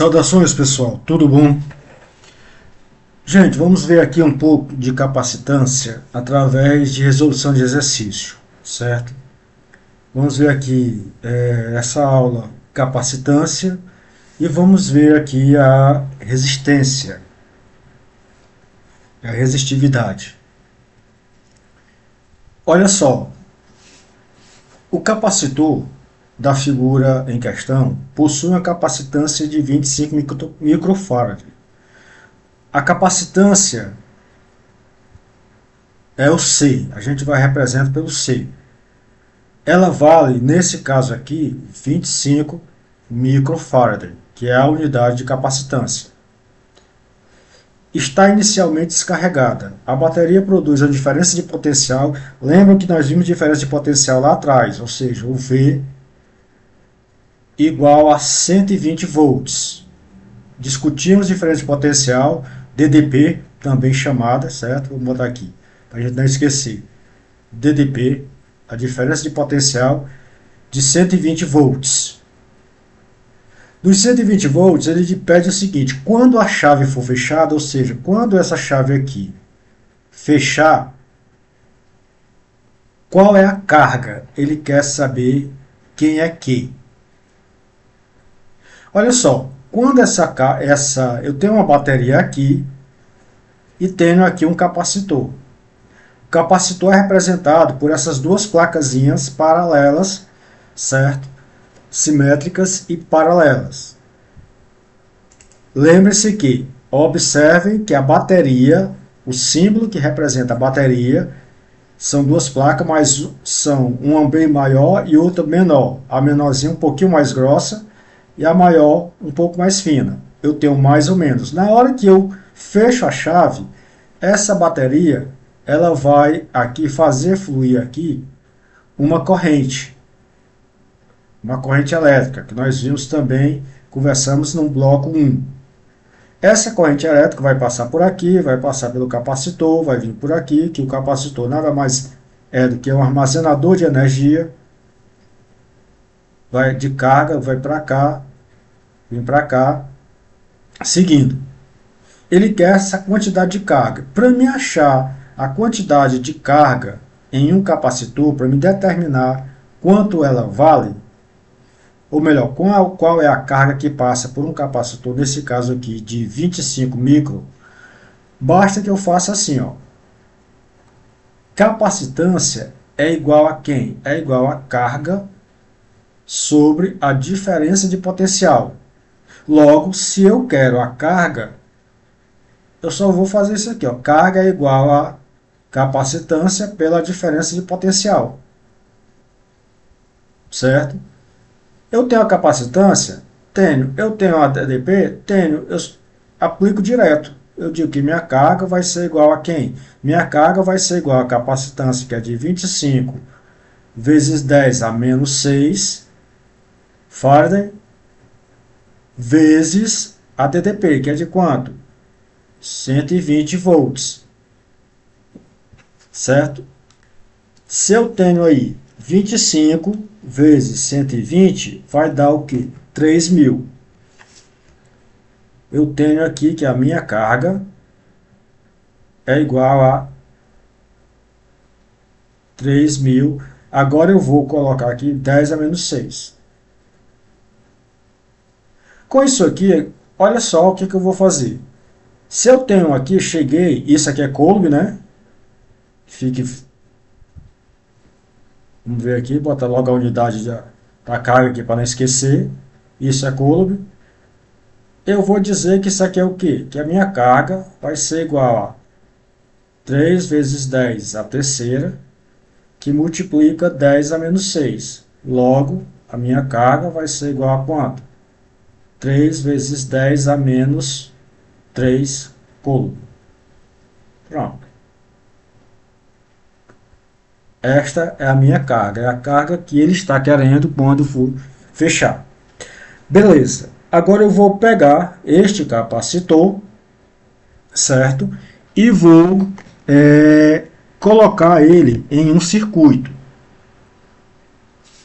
Saudações, pessoal, tudo bom? Gente, vamos ver aqui um pouco de capacitância através de resolução de exercício, certo? Vamos ver aqui essa aula capacitância e vamos ver aqui a resistência, a resistividade. Olha só, o capacitor da figura em questão possui uma capacitância de 25 microfarad. A capacitância é o C, a gente vai representar pelo C. Ela vale, nesse caso aqui, 25 microfarad, que é a unidade de capacitância. Está inicialmente descarregada. A bateria produz a diferença de potencial. Lembram que nós vimos diferença de potencial lá atrás, ou seja, o V igual a 120 volts. Discutimos diferença de potencial, DDP, também chamada, certo? Vou botar aqui, para a gente não esquecer. DDP, a diferença de potencial de 120 volts. Dos 120 volts, ele pede o seguinte: quando a chave for fechada, ou seja, quando essa chave aqui fechar, qual é a carga? Ele quer saber quem é que. Olha só, quando eu tenho uma bateria aqui e tenho aqui um capacitor. O capacitor é representado por essas duas placazinhas paralelas, certo? Simétricas e paralelas. Lembre-se que, observem que a bateria, o símbolo que representa a bateria, são duas placas, mas são uma bem maior e outra menor. A menorzinha um pouquinho mais grossa e a maior um pouco mais fina. Eu tenho mais ou menos. Na hora que eu fecho a chave, essa bateria ela vai aqui fazer fluir aqui uma corrente elétrica, que nós vimos também, conversamos no bloco 1. Essa corrente elétrica vai passar por aqui, vai passar pelo capacitor, vai vir por aqui, que o capacitor nada mais é do que um armazenador de energia, vai de carga, vai para cá, vem para cá, seguindo. Ele quer essa quantidade de carga. Para me achar a quantidade de carga em um capacitor, para me determinar quanto ela vale, ou melhor, qual é a carga que passa por um capacitor, nesse caso aqui de 25 micro, basta que eu faça assim, ó. Capacitância é igual a quem? É igual a carga sobre a diferença de potencial. Logo, se eu quero a carga, eu só vou fazer isso aqui, ó. Carga é igual a capacitância pela diferença de potencial. Certo? Eu tenho a capacitância? Tenho. Eu tenho a DDP? Tenho. Eu aplico direto. Eu digo que minha carga vai ser igual a quem? Minha carga vai ser igual a capacitância, que é de 25 vezes 10 a menos 6 Farad, vezes a DDP, que é de quanto? 120 volts. Certo? Se eu tenho aí 25 vezes 120, vai dar o que? 3.000. Eu tenho aqui que a minha carga é igual a 3.000. Agora eu vou colocar aqui 10 a menos 6. Com isso aqui, olha só o que eu vou fazer. Se eu tenho aqui, cheguei, isso aqui é Coulomb, né? Vamos ver aqui, bota logo a unidade da carga aqui para não esquecer. Isso é Coulomb. Eu vou dizer que isso aqui é o quê? Que a minha carga vai ser igual a 3 vezes 10 a terceira, que multiplica 10 a menos 6. Logo, a minha carga vai ser igual a quanto? 3 vezes 10 a menos 3 Coulomb. Pronto. Esta é a minha carga, é a carga que ele está querendo quando for fechar. Beleza, agora eu vou pegar este capacitor, certo? E vou colocar ele em um circuito.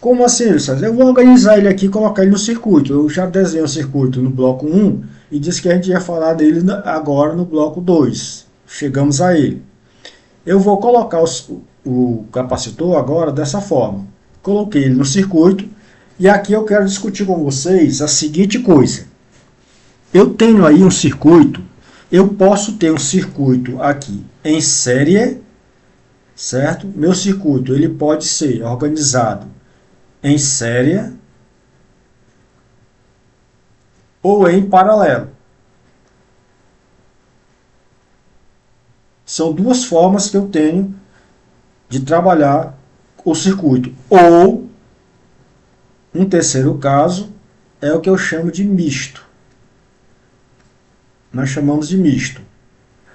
Como assim, Luciano? Eu vou organizar ele aqui e colocar ele no circuito. Eu já desenhei o circuito no bloco 1 e disse que a gente ia falar dele agora no bloco 2. Chegamos a ele. Eu vou colocar o capacitor agora dessa forma. Coloquei ele no circuito e aqui eu quero discutir com vocês a seguinte coisa. Eu tenho aí um circuito, eu posso ter um circuito aqui em série, certo? Meu circuito ele pode ser organizado em série ou em paralelo. São duas formas que eu tenho de trabalhar o circuito. Ou, um terceiro caso, é o que eu chamo de misto. Nós chamamos de misto.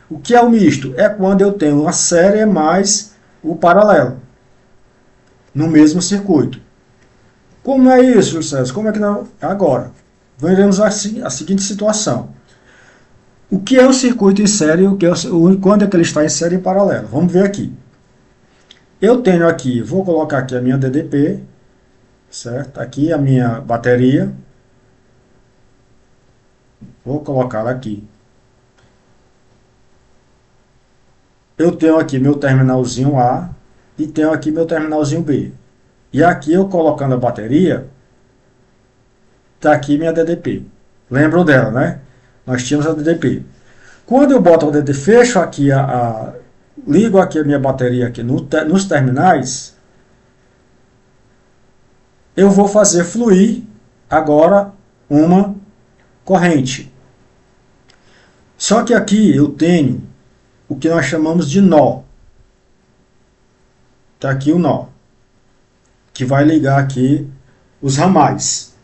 O que é o misto? É quando eu tenho uma série mais o paralelo no mesmo circuito. Como é isso, Júlio César? Como é que não? Agora, veremos a seguinte situação. O que é o circuito em série e quando é que ele está em série e paralelo? Vamos ver aqui. Eu tenho aqui, vou colocar aqui a minha DDP, certo? Aqui a minha bateria. Vou colocar aqui. Eu tenho aqui meu terminalzinho A e tenho aqui meu terminalzinho B. E aqui eu colocando a bateria, está aqui minha DDP. Lembram dela, né? Nós tínhamos a DDP. Quando eu boto a DDP, fecho aqui ligo aqui a minha bateria aqui nos terminais, eu vou fazer fluir agora uma corrente. Só que aqui eu tenho o que nós chamamos de nó. Está aqui o nó, que vai ligar aqui os ramais.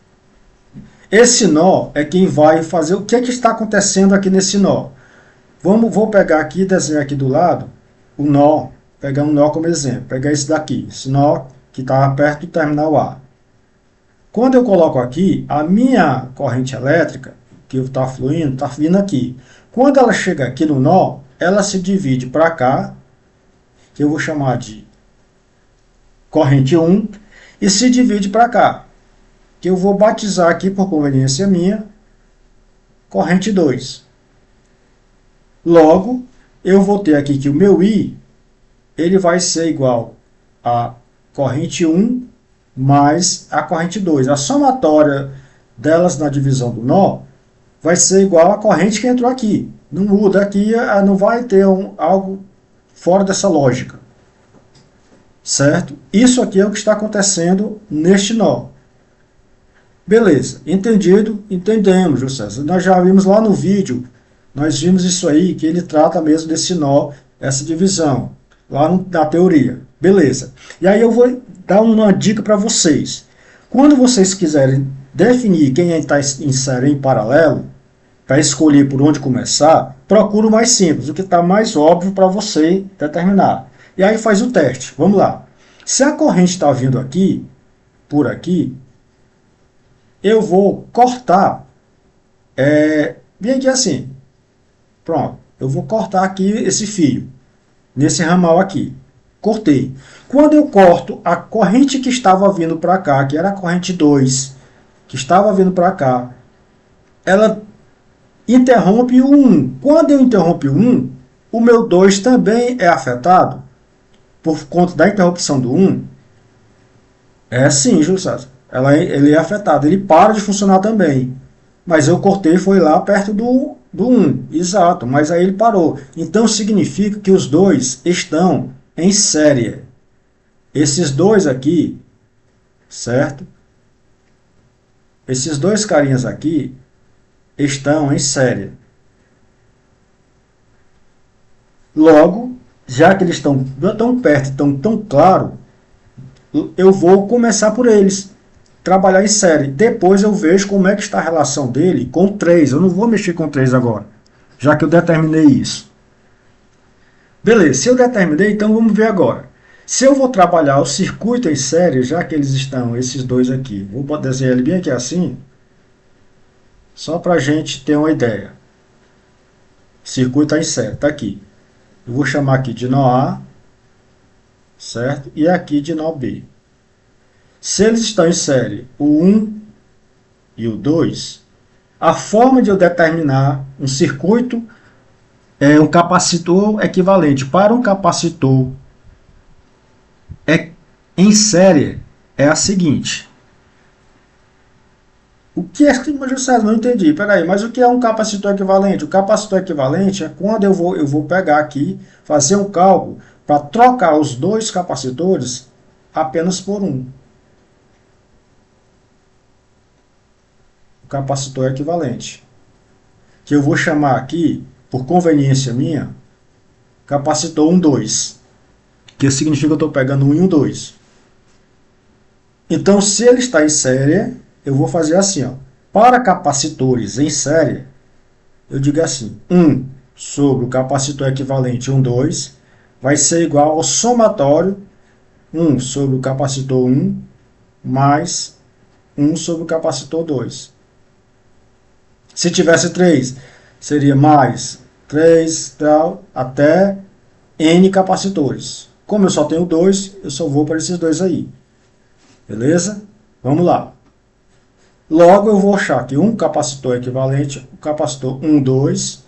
Esse nó é quem vai fazer o que está acontecendo aqui nesse nó. Vou pegar aqui, desenhar aqui do lado o nó, pegar um nó como exemplo, pegar esse daqui, esse nó que está perto do terminal A. Quando eu coloco aqui, a minha corrente elétrica, que está fluindo, está vindo aqui. Quando ela chega aqui no nó, ela se divide para cá, que eu vou chamar de corrente 1, e se divide para cá, que eu vou batizar aqui, por conveniência minha, corrente 2. Logo, eu vou ter aqui que o meu I, ele vai ser igual a corrente 1 mais a corrente 2. A somatória delas na divisão do nó vai ser igual à corrente que entrou aqui. Não muda aqui, não vai ter algo fora dessa lógica. Certo? Isso aqui é o que está acontecendo neste nó. Beleza, entendido? Entendemos, José César. Nós já vimos lá no vídeo, nós vimos isso aí, que ele trata mesmo desse nó, essa divisão, lá na teoria. Beleza. E aí eu vou dar uma dica para vocês. Quando vocês quiserem definir quem está em série em paralelo, para escolher por onde começar, procura o mais simples, o que está mais óbvio para você determinar. E aí faz o teste. Vamos lá. Se a corrente está vindo aqui, por aqui, eu vou cortar, bem aqui assim. Pronto. Eu vou cortar aqui esse fio, nesse ramal aqui. Cortei. Quando eu corto a corrente que estava vindo para cá, que era a corrente 2, que estava vindo para cá, ela interrompe o 1. Quando eu interrompo o 1, o meu 2 também é afetado por conta da interrupção do 1. É sim, Júlio César. Ele é afetado, ele para de funcionar também. Mas eu cortei, foi lá perto do 1. Exato, mas aí ele parou. Então significa que os dois estão em série. Esses dois aqui, certo? Esses dois carinhas aqui estão em série. Logo, já que eles estão tão perto, estão tão claro, eu vou começar por eles, trabalhar em série. Depois eu vejo como é que está a relação dele com 3. Eu não vou mexer com 3 agora, já que eu determinei isso. Beleza, se eu determinei, então vamos ver agora. Se eu vou trabalhar o circuito em série, já que eles estão, esses dois aqui, vou desenhar ele bem aqui assim, só para a gente ter uma ideia. Circuito está em série, está aqui. Eu vou chamar aqui de nó A, certo? E aqui de nó B. Se eles estão em série, o 1 e o 2, a forma de eu determinar um circuito é um capacitor equivalente para um capacitor em série é a seguinte. O que é que, mas José, não entendi, peraí, mas o que é um capacitor equivalente? O capacitor equivalente é quando eu vou pegar aqui, fazer um cálculo para trocar os dois capacitores apenas por um. O capacitor equivalente. Que eu vou chamar aqui, por conveniência minha, capacitor 1, 2. Que significa que eu estou pegando 1 e um 2. Então, se ele está em série, eu vou fazer assim, ó. Para capacitores em série, eu digo assim, 1 sobre o capacitor equivalente 1, 2, vai ser igual ao somatório 1 sobre o capacitor 1 mais 1 sobre o capacitor 2. Se tivesse 3, seria mais 3 tal, até N capacitores. Como eu só tenho 2, eu só vou para esses dois aí. Beleza? Vamos lá. Logo, eu vou achar que um capacitor equivalente, o capacitor 1, 2,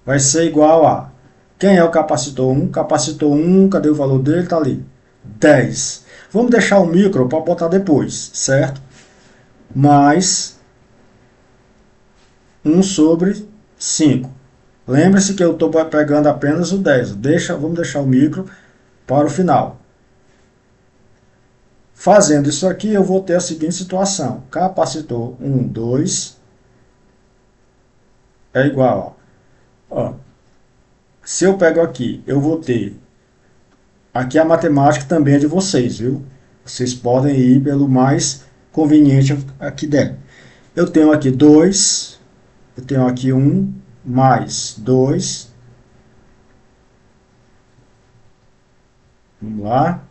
vai ser igual a... Quem é o capacitor 1? Capacitor 1, cadê o valor dele? Está ali. 10. Vamos deixar o micro para botar depois, certo? Mais 1 sobre 5. Lembre-se que eu estou pegando apenas o 10. Vamos deixar o micro para o final. Fazendo isso aqui, eu vou ter a seguinte situação. Capacitor 1, 2 é igual ó, se eu pego aqui, eu vou ter... Aqui a matemática também é de vocês, viu? Vocês podem ir pelo mais conveniente aqui dentro. Eu tenho aqui 2, eu tenho aqui 1, mais 2. Vamos lá.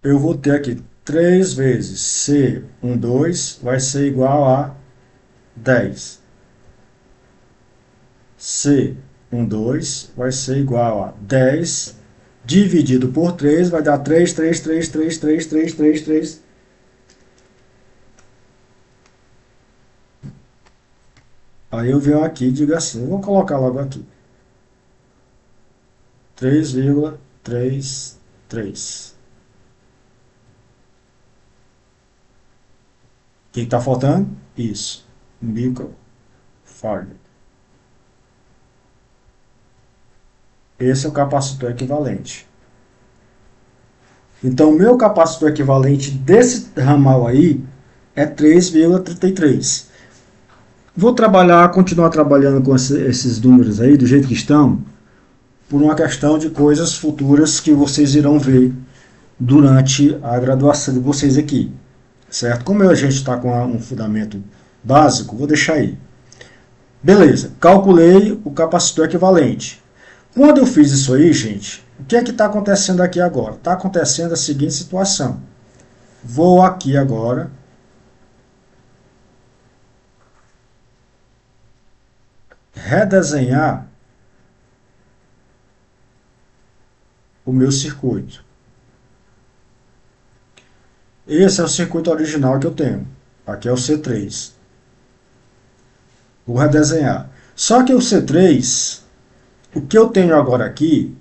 Eu vou ter aqui 3 vezes C1, 2 vai ser igual a 10. C1, 2 vai ser igual a 10 dividido por 3 vai dar 3, 3, 3, 3, 3, 3, 3, 3. Aí eu venho aqui e digo assim, eu vou colocar logo aqui. 3,33. O que está faltando? Isso. Microfarad. Esse é o capacitor equivalente. Então, o meu capacitor equivalente desse ramal aí é 3,33. Vou continuar trabalhando com esses números aí, do jeito que estão, por uma questão de coisas futuras que vocês irão ver durante a graduação de vocês aqui. Certo? Como a gente está com um fundamento básico, vou deixar aí. Beleza, calculei o capacitor equivalente. Quando eu fiz isso aí, gente, o que é que está acontecendo aqui agora? Está acontecendo a seguinte situação. Vou aqui agora. Redesenhar o meu circuito. Esse é o circuito original que eu tenho. Aqui é o C3. Vou redesenhar. Só que o C3, o que eu tenho agora aqui,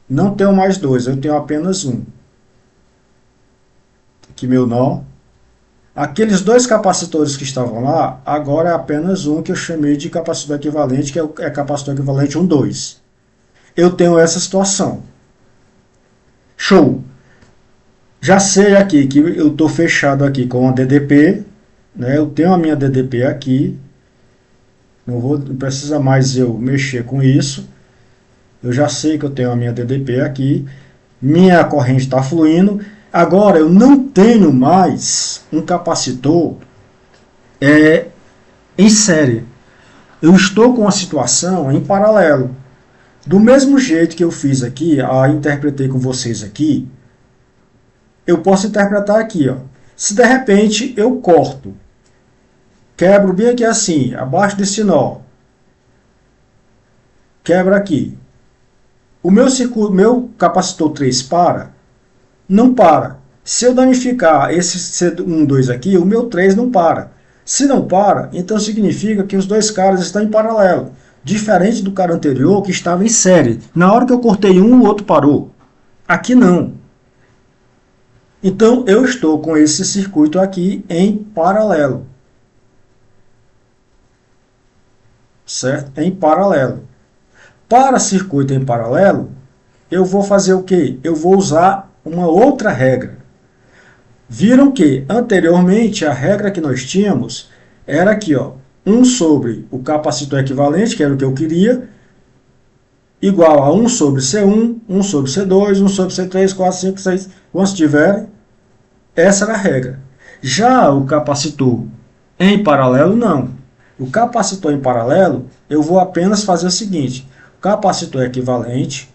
não tenho mais 2, eu tenho apenas 1. Aqui meu nó. Aqueles 2 capacitores que estavam lá, agora é apenas um que eu chamei de capacitor equivalente, que é capacitor equivalente 1, 2. Eu tenho essa situação. Show! Já sei aqui que eu estou fechado aqui com a DDP, né? Eu tenho a minha DDP aqui, não precisa mais eu mexer com isso. Eu já sei que eu tenho a minha DDP aqui, minha corrente está fluindo. Agora eu não tenho mais um capacitor em série. Eu estou com a situação em paralelo. Do mesmo jeito que eu fiz aqui, interpretei com vocês aqui, eu posso interpretar aqui, ó. Se de repente eu corto, quebro bem aqui assim, abaixo desse nó, quebra aqui. O meu circuito, meu capacitor 3 para? Não para. Se eu danificar esse C12 aqui, o meu 3 não para. Se não para, então significa que os dois caras estão em paralelo. Diferente do cara anterior que estava em série. Na hora que eu cortei um, o outro parou. Aqui não. Então eu estou com esse circuito aqui em paralelo. Certo? Em paralelo. Para circuito em paralelo, eu vou fazer o quê? Eu vou usar uma outra regra. Viram que anteriormente a regra que nós tínhamos era aqui, ó, 1 sobre o capacitor equivalente, que era o que eu queria, igual a 1 sobre C1, 1 sobre C2, 1 sobre C3, 4, 5, 6, quantos tiverem. Essa era a regra. Já o capacitor em paralelo, não. O capacitor em paralelo, eu vou apenas fazer o seguinte. O capacitor equivalente,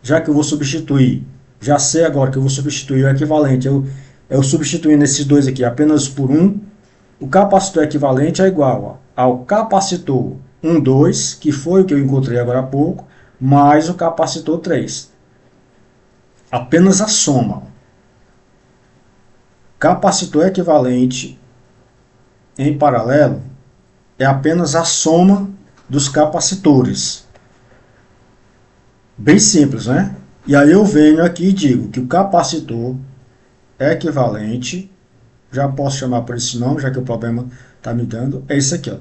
já que eu vou substituir, já sei agora que eu vou substituir o equivalente, eu substituindo esses dois aqui apenas por um, o capacitor equivalente é igual ao capacitor 1, 2, que foi o que eu encontrei agora há pouco, mais o capacitor 3. Apenas a soma. Capacitor equivalente em paralelo é apenas a soma dos capacitores. Bem simples, né? E aí eu venho aqui e digo que o capacitor equivalente, já posso chamar por esse nome, já que o problema está me dando, é isso aqui, ó.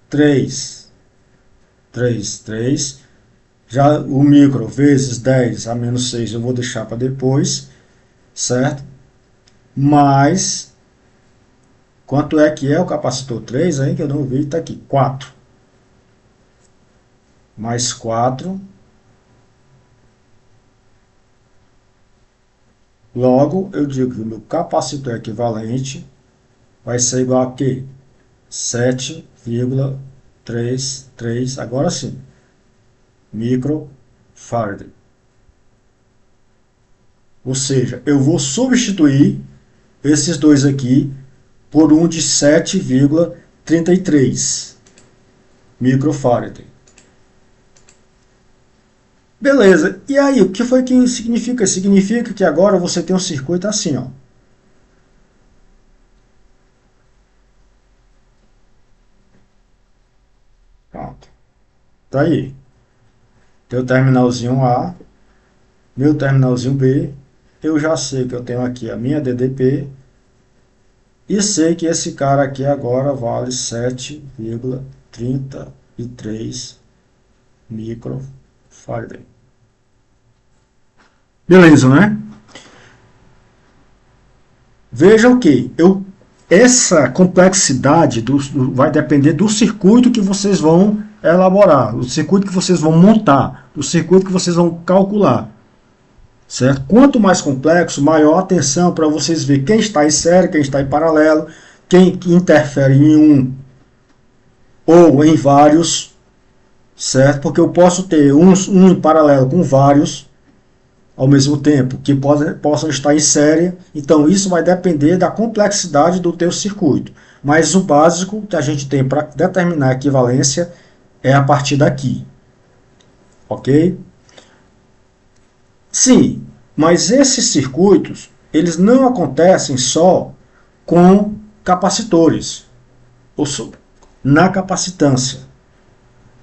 3, 3, 3. Já o micro vezes 10 a menos 6 eu vou deixar para depois, certo? Mais, quanto é que é o capacitor 3 aí, que eu não vi, está aqui, 4. Mais 4. Logo, eu digo que o meu capacitor equivalente vai ser igual a quê? 7,33, agora sim, microfarad. Ou seja, eu vou substituir esses dois aqui por um de 7,33 microfarad. Beleza, e aí, o que foi que significa? Significa que agora você tem um circuito assim, ó. Pronto. Tá aí. Teu terminalzinho A, meu terminalzinho B, eu já sei que eu tenho aqui a minha DDP, e sei que esse cara aqui agora vale 7,33 microfarad. Beleza, né? Vejam que essa complexidade vai depender do circuito que vocês vão elaborar, do circuito que vocês vão montar, do circuito que vocês vão calcular. Certo? Quanto mais complexo, maior atenção para vocês verem quem está em série, quem está em paralelo, quem interfere em um ou em vários, certo? Porque eu posso ter um em paralelo com vários ao mesmo tempo, que possam estar em série. Então isso vai depender da complexidade do teu circuito. Mas o básico que a gente tem para determinar a equivalência é a partir daqui. Ok? Sim, mas esses circuitos, eles não acontecem só com capacitores, ou na capacitância.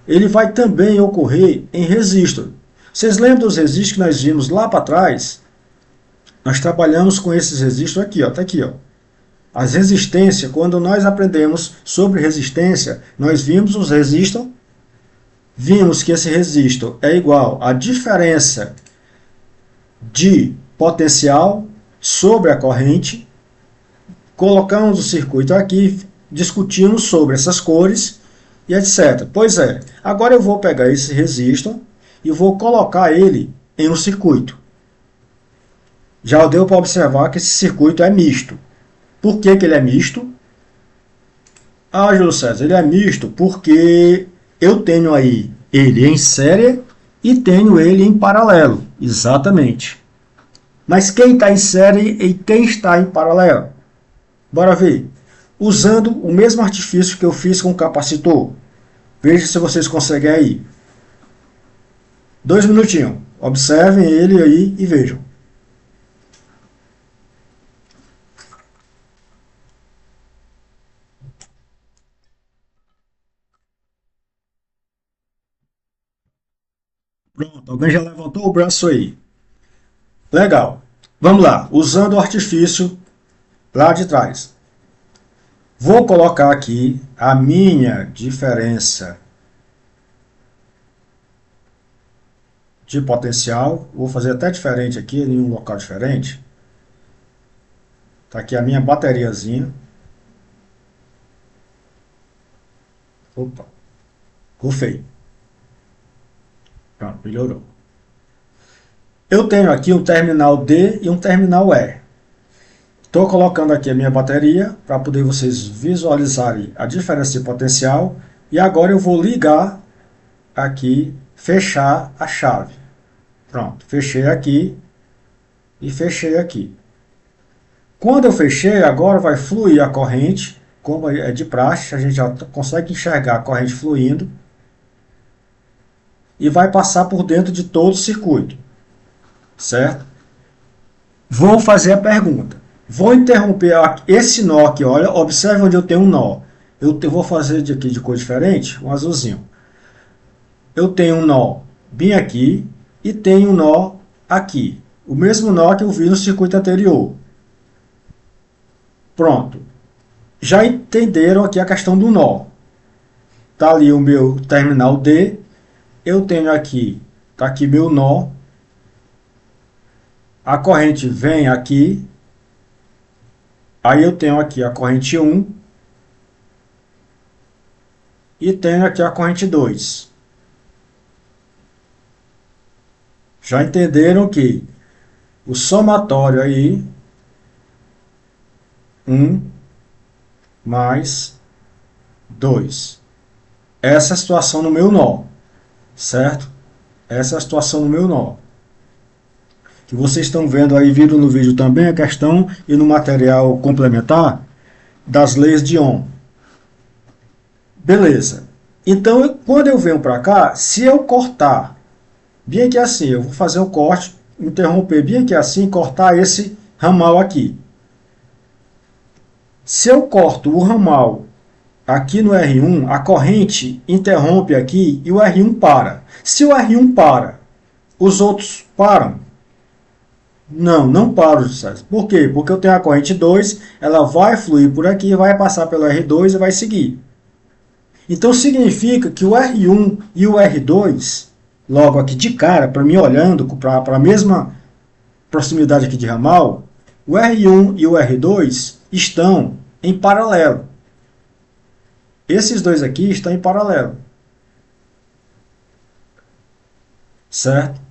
Ele vai também ocorrer em resistor. Vocês lembram dos resistores que nós vimos lá para trás? Nós trabalhamos com esses resistores aqui, ó, tá aqui, ó. As resistências, quando nós aprendemos sobre resistência, nós vimos os resistores, vimos que esse resistor é igual à diferença de potencial sobre a corrente. Colocamos o circuito aqui, discutimos sobre essas cores e etc. Pois é, agora eu vou pegar esse resistor e vou colocar ele em um circuito. Já deu para observar que esse circuito é misto. Por que ele é misto? Ah, Júlio César, ele é misto porque eu tenho aí ele em série e tenho ele em paralelo. Exatamente. Mas quem está em série e quem está em paralelo? Bora ver. Usando o mesmo artifício que eu fiz com o capacitor. Veja se vocês conseguem aí. 2 minutinhos. Observem ele aí e vejam. Pronto, alguém já levantou o braço aí. Legal. Vamos lá, usando o artifício lá de trás. Vou colocar aqui a minha diferença de potencial. Vou fazer até diferente aqui, em um local diferente. Está aqui a minha bateriazinha. Opa, rufei. Pronto, melhorou. Eu tenho aqui um terminal D e um terminal E. Estou colocando aqui a minha bateria para poder vocês visualizarem a diferença de potencial. E agora eu vou ligar aqui, fechar a chave. Pronto, fechei aqui e fechei aqui. Quando eu fechei, agora vai fluir a corrente, como é de praxe, a gente já consegue enxergar a corrente fluindo e vai passar por dentro de todo o circuito, certo? Vou fazer a pergunta. Vou interromper esse nó aqui, olha, observe onde eu tenho um nó. Eu vou fazer de aqui de cor diferente, um azulzinho. Eu tenho um nó bem aqui e tenho um nó aqui. O mesmo nó que eu vi no circuito anterior. Pronto. Já entenderam aqui a questão do nó. Está ali o meu terminal D. Eu tenho aqui, está aqui meu nó. A corrente vem aqui. Aí eu tenho aqui a corrente 1. E tenho aqui a corrente 2. Já entenderam que o somatório aí, 1 mais 2. Essa é a situação no meu nó, certo? Essa é a situação no meu nó. Que vocês estão vendo aí, viram no vídeo também a questão e no material complementar das leis de Ohm. Beleza. Então, quando eu venho para cá, se eu cortar, bem aqui assim, eu vou fazer um corte, interromper bem aqui assim, cortar esse ramal aqui. Se eu corto o ramal aqui no R1, a corrente interrompe aqui e o R1 para. Se o R1 para, os outros param? Não, não param. Por quê? Porque eu tenho a corrente 2, ela vai fluir por aqui, vai passar pelo R2 e vai seguir. Então significa que o R1 e o R2, logo aqui de cara, para mim olhando para a mesma proximidade aqui de ramal, o R1 e o R2 estão em paralelo. Esses dois aqui estão em paralelo. Certo?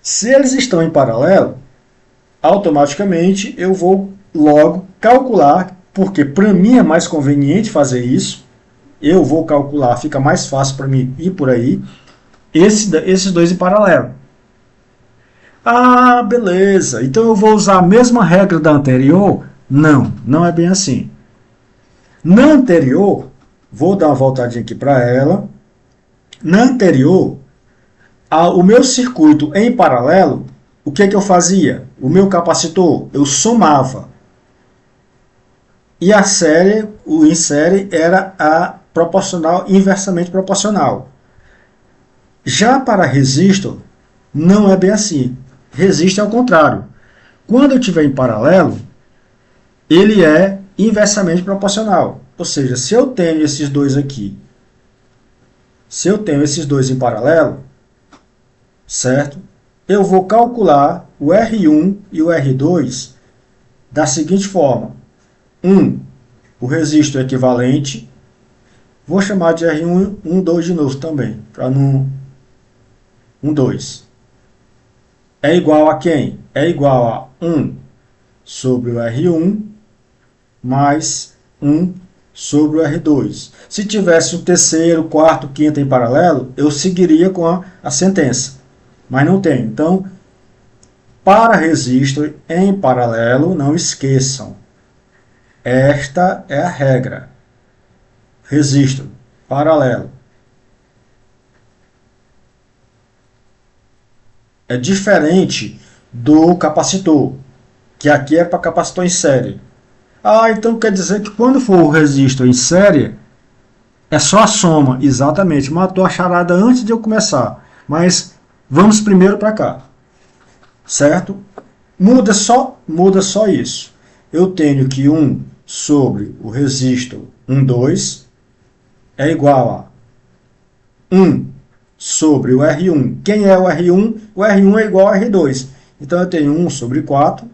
Se eles estão em paralelo, automaticamente eu vou logo calcular, porque para mim é mais conveniente fazer isso. Eu vou calcular, fica mais fácil para mim ir por aí. Esses dois em paralelo. Ah, beleza. Então eu vou usar a mesma regra da anterior? Não, não é bem assim. Na anterior, vou dar uma voltadinha aqui para ela. Na anterior, o meu circuito em paralelo, o que eu fazia? O meu capacitor, eu somava. E a série, o em série, era a proporcional, inversamente proporcional. Já para resistor, não é bem assim. Resistor é o contrário. Quando eu estiver em paralelo, ele é inversamente proporcional. Ou seja, se eu tenho esses dois aqui, se eu tenho esses dois em paralelo, certo? Eu vou calcular o R1 e o R2 da seguinte forma. O resistor equivalente, vou chamar de R1, 2 de novo também, para não... 2. É igual a quem? É igual a 1 sobre o R1 mais 1 sobre o R2. Se tivesse o terceiro, quarto, quinto em paralelo, eu seguiria com a sentença. Mas não tem. Então, para resistor em paralelo, não esqueçam. Esta é a regra. Resistor paralelo. É diferente do capacitor, que aqui é para capacitor em série. Ah, então quer dizer que quando for o resistor em série, é só a soma. Exatamente, matou a charada antes de eu começar. Mas vamos primeiro para cá, certo? Muda só isso. Eu tenho que 1 sobre o resistor 1, 2 é igual a 1 sobre o R1. Quem é o R1? O R1 é igual a R2. Então eu tenho 1 sobre 4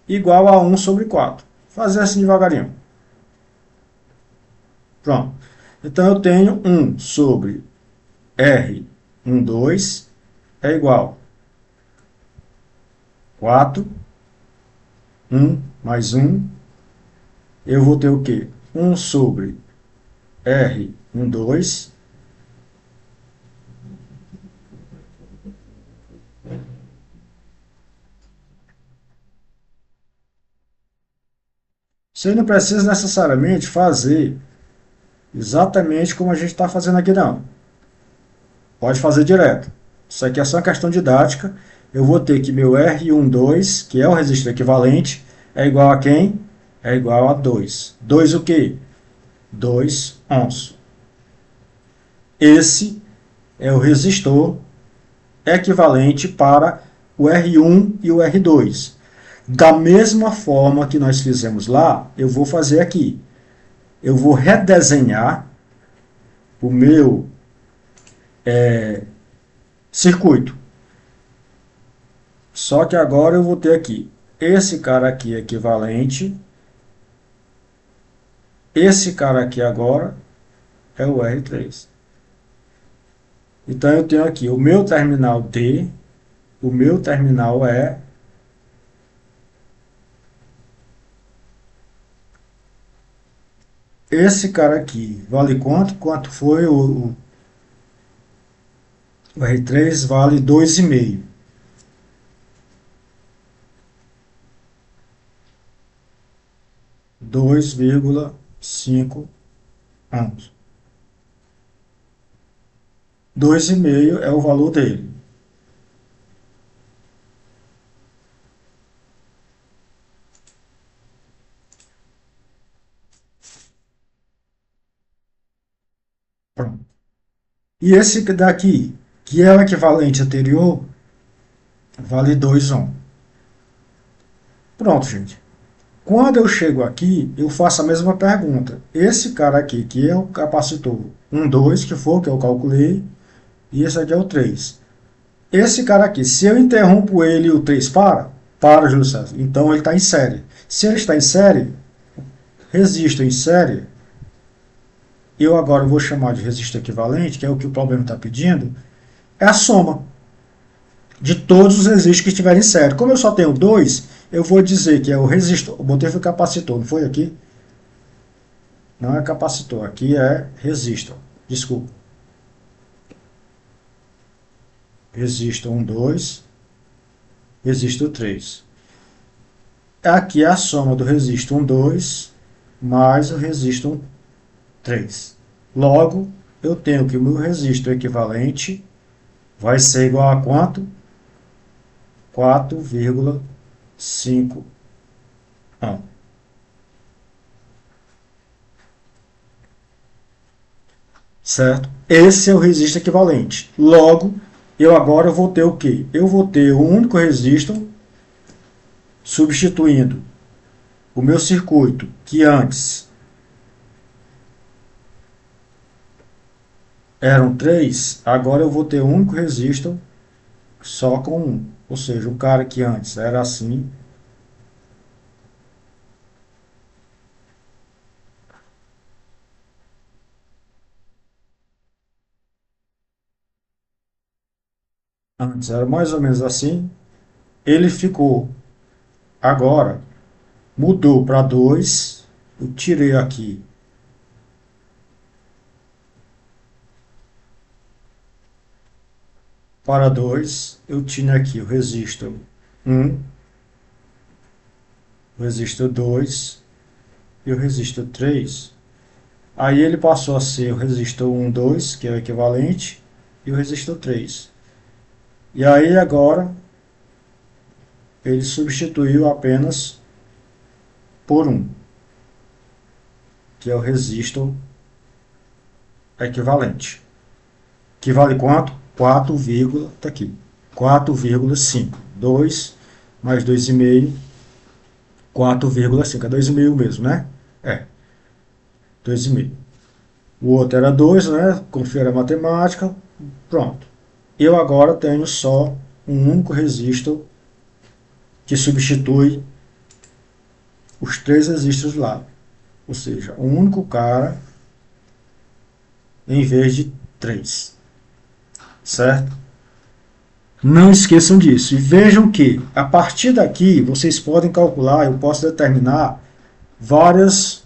igual a 1 sobre 4. Fazer assim devagarinho. Pronto. Então eu tenho 1 sobre R12 é igual a 4, 1 mais 1. Eu vou ter o quê? 1 sobre R12. Você não precisa necessariamente fazer exatamente como a gente está fazendo aqui, não. Pode fazer direto. Isso aqui é só questão didática. Eu vou ter que meu R12, que é o resistor equivalente, é igual a quem? É igual a 2. 2 o quê? 2 ohms. Esse é o resistor equivalente para o R1 e o R2. Da mesma forma que nós fizemos lá, eu vou fazer aqui. Eu vou redesenhar o meu circuito. Só que agora eu vou ter aqui esse cara aqui equivalente, esse cara aqui agora é o R3. Então eu tenho aqui o meu terminal D, o meu terminal E, esse cara aqui vale quanto? Quanto foi o R3? Vale 2,5. 2,5 ohms. 2,5 é o valor dele. Pronto. E esse daqui, que é o equivalente anterior, vale 2 ohms. Pronto, gente. Quando eu chego aqui, eu faço a mesma pergunta. Esse cara aqui, que é o capacitor 1, 2, que for, que eu calculei, e esse aqui é o 3. Esse cara aqui, se eu interrompo ele e o 3 para? Para, Júlio César. Então ele está em série. Se ele está em série, resistor em série, eu agora vou chamar de resistor equivalente, que é o que o problema está pedindo, é a soma de todos os resistores que estiverem em série. Como eu só tenho dois, eu vou dizer que é o resistor. Eu botei foi capacitor, não foi aqui? Não é capacitor, aqui é resistor. Desculpa. Resistor 1, 2, resistor 3. Aqui é a soma do resistor 1, 2 mais o resistor 3. Logo, eu tenho que o meu resistor equivalente vai ser igual a quanto? 4,5 ohm. Certo? Esse é o resistor equivalente. Logo, eu agora vou ter o quê? Eu vou ter o único resistor substituindo o meu circuito, que antes eram 3, agora eu vou ter um único resistor só com 1. Ou seja, o cara que antes era assim, antes era mais ou menos assim, ele ficou, agora mudou para 2, eu tirei aqui para 2, eu tinha aqui o resistor 1, o resistor 2 e o resistor 3. Aí ele passou a ser o resistor 1, 2, que é o equivalente, e o resistor 3. E aí agora ele substituiu apenas por 1, que é o resistor equivalente. Que vale quanto? 4, tá aqui. 4,5. 2 mais 2,5, 4,5. É 2,5 mesmo, né? É, 2,5. O outro era 2, né? Confira a matemática. Pronto. Eu agora tenho só um único resistor que substitui os 3 resistores lá. Ou seja, um único cara em vez de 3. Certo? Não esqueçam disso. E vejam que, a partir daqui, vocês podem calcular, eu posso determinar várias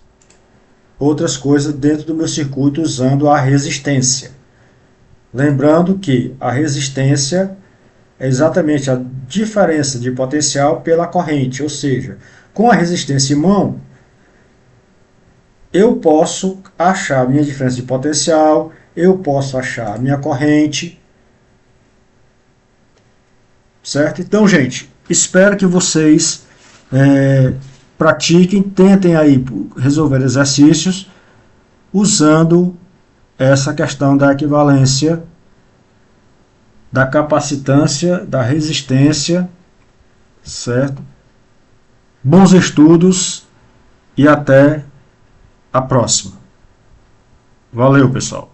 outras coisas dentro do meu circuito usando a resistência. Lembrando que a resistência é exatamente a diferença de potencial pela corrente, ou seja, com a resistência em mão, eu posso achar a minha diferença de potencial, eu posso achar a minha corrente, certo? Então, gente, espero que vocês pratiquem, tentem aí resolver exercícios usando essa questão da equivalência, da capacitância, da resistência, certo? Bons estudos e até a próxima. Valeu, pessoal!